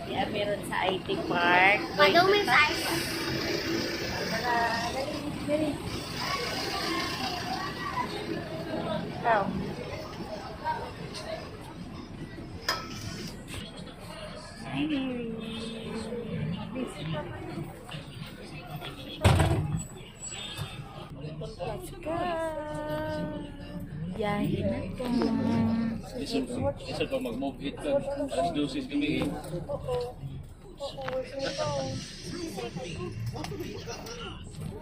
Yeah, meron sa IT Park. Madumi sa Dali. Ikaw. Hi, Mary. Let's go. Biyahe na to. Isa pa mag-move hit ka. Alas 12 kami eh.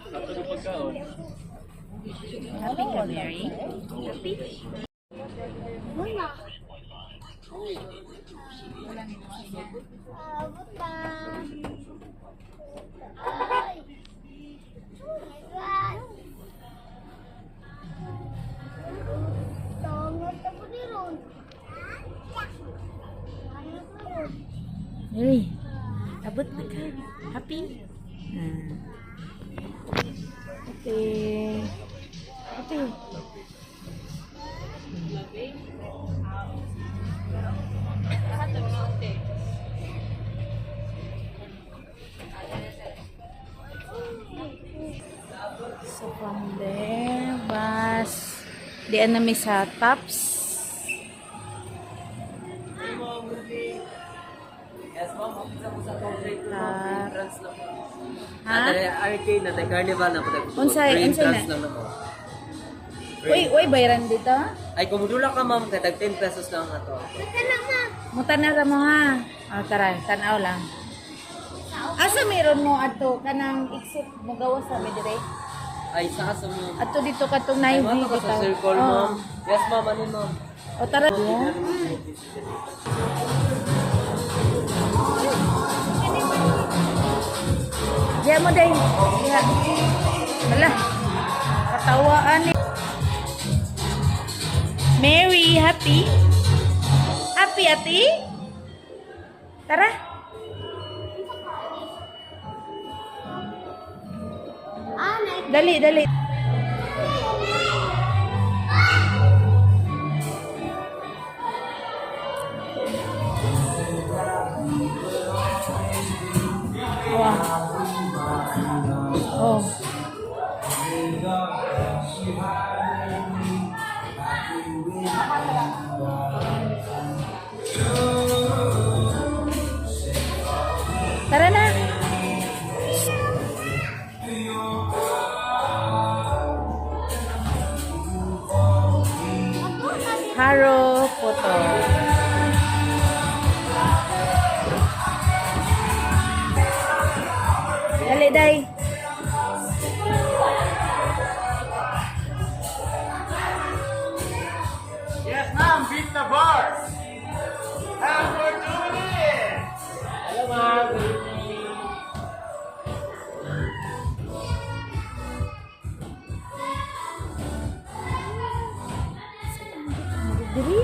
Tapos yung pagkaon. Happy ka, Mary? Happy? Muna. Buta. Ay. Mary, abot na ka. Happy? Happy. So from there, bus. Diyan na may sa Tops. Yes, ma'am. Isa po sa concrete na entrance na po. Ha? Arcade na, tayo carnival na po. Unsay Entrance na? lang na po. Uy, bayaran dito? Ay, kumudula ka ma'am, kaya tag 10 pesos lang na to. Mutan na mo ha. Oh, tara, tanaw lang. Asa meron mo ato kanang exit mo gawa sa mi dire? Ay, sa asa mo. Ato dito katong Ay, naive ma'am, ako sa circle, ma'am. Yes, ma'am, ano ma'am? O tara. Diyan mo day. Diyan. Wala. Katawaan ni. Mary, happy? Happy, ati? Tara. Dali, dali. Oh. Tara na. Haro photo. Dali, day. Yes, ma'am. Beat the bars. And we're doing it. Hello, ma'am. Diri.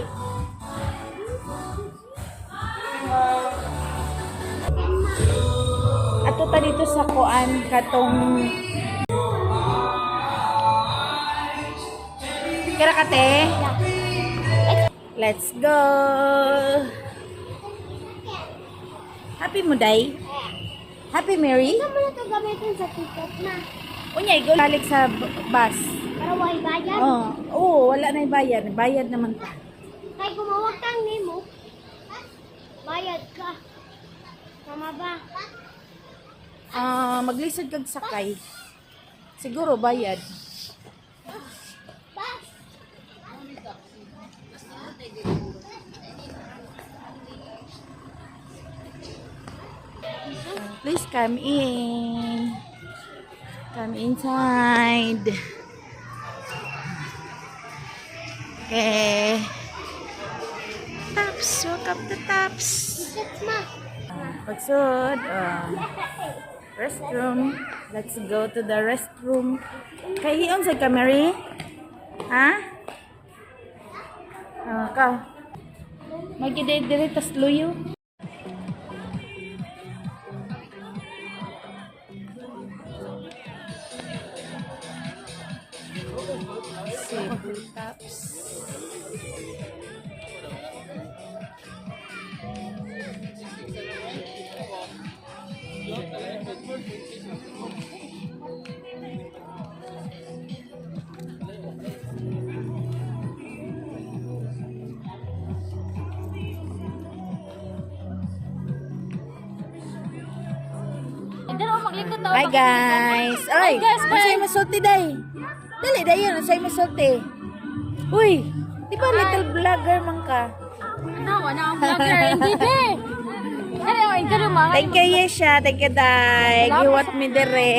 Ato ta dito sa kuan katong Kira kate. Let's go. Happy mo day? Happy Mary? Ito mo na ito gamitin sa ticket na. Unya go balik sa bus. Para may bayad. Wala na bayad. Bayad naman ta. Kaya gumawag kang nemo. Bayad ka. Tama ba? Maglisod kag sakay. Siguro bayad. Please come in. Come inside. Okay. Tops. Welcome to Tops. Tickets ma. Pagsud. Restroom. Let's go to the restroom. Kay hiyon sa Mary? Ha? Ka. Magide-dire tas luyo. Cebu Tops. Maglikod na Hi guys. Ay, masay masulti day. Dali dayon, masay masulti. Uy, di ba little vlogger man ka? Ano ang vlogger? Hindi be. Ano yung gano'n mga? Thank you Yesha, thank you Day. Giwat mi dere.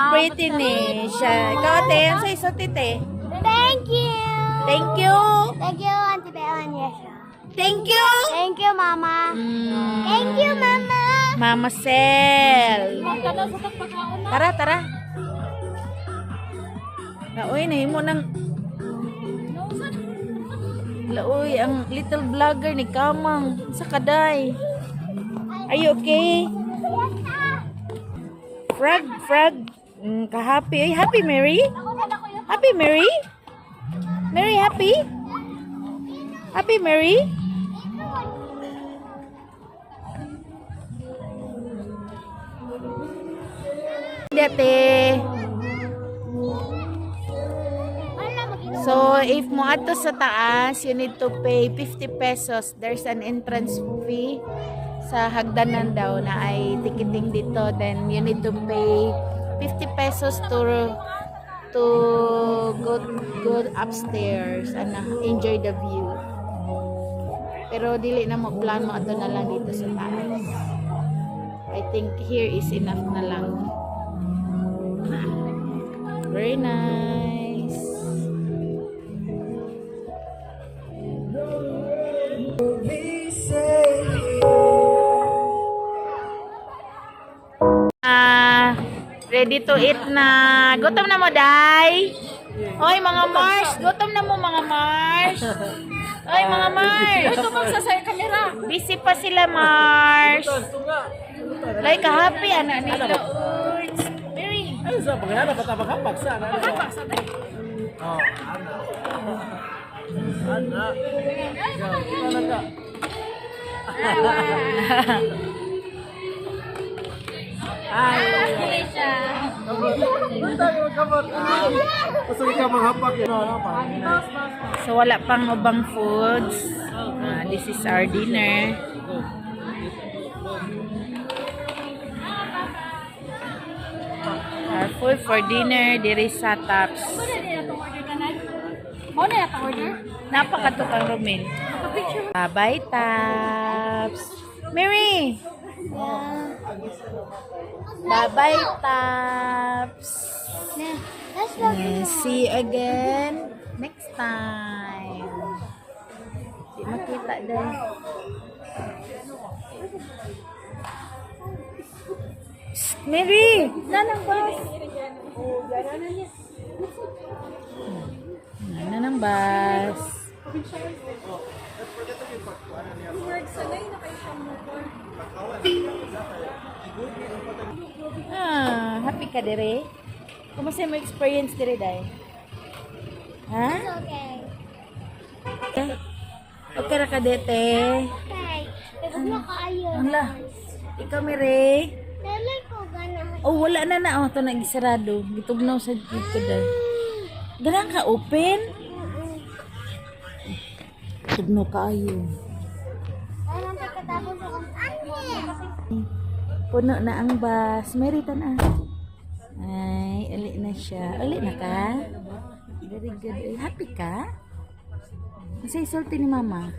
Pretty ni siya. Ikaw ate, ang sa isulti te. Thank you. Thank you. Thank you, Auntie Bella and Yesha. Thank you. Thank you, Mama. Thank you, Mama. Mama Sel. Tara, tara. Uy, nahimo ng... Uy, ang little vlogger ni Kamang. Sa kaday. Are you okay? Frog. Ka-happy. Ay, happy, Mary? Happy, Mary? Mary, happy? Happy, Mary? Dati. So, if mo ato sa taas, you need to pay 50 pesos. There's an entrance fee sa hagdanan daw na ay ticketing dito. Then, you need to pay 50 pesos to go upstairs and enjoy the view. Pero, dili na mo plan mo ato na lang dito sa taas. I think here is enough na lang. Very nice. Ready to eat na. Gutom na mo, Day? Hoy, mga Mars. Gutom na mo, mga Mars. Hoy, mga Mars. Ito bang sasaya kamera? Busy pa sila, Mars. Like, ka-happy, anak nila. Uy, Mary. Ano sa pagkakala? Patapag-hapak sa anak. Hapak sa day. Oh, anak. Anak. Ikaw na ka. Hindi siya. Gusto ka maghapak yun. So, wala pang ubang foods. This is our dinner. Our food for dinner, diri sa Taps. Mau na itong order? Napakatukang Romel. Bye, Taps. Mary! Bye-bye, Taps. Let's go. See you again next time. Di makita din. Shh, Mary! Nanang bus! Nanang bus. Happy ka dire? Kumusta mo experience dire, Day? Ha? Okay. Okay ra ka dete? Okay. Pero na kaayo. Hala. Ikaw, Mary? Dali ko ganahan. Oh, wala na na. Oh, ito nag-isarado. Gitugnaw sa dito, Day. Ganang ka open? Tugnaw ka ayo. Ay, man pagkatapos ako. Puno na ang bus. Mary, tan Ay, uli na siya. Uli na ka? Very good. Ay, happy ka? Masay sulti ni mama.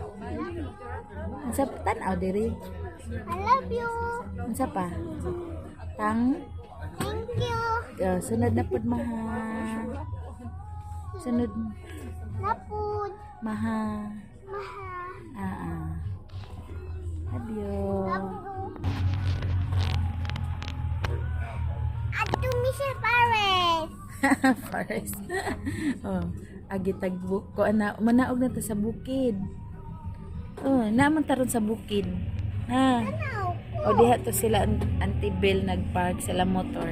Ang sa tanaw, diri. I love you. Ang sa pa? Tang? Thank you. Sunod na pud mahal. Sunod. Napud. Mahal. Maha. Adios. Ato Mr. Paris. Paris. Oh, agi tagbuk ko ana manaog na ta sa bukid. Oh, naman taron sa bukid. Ha. Ano? O diha to sila Auntie Bell nagpark sila motor.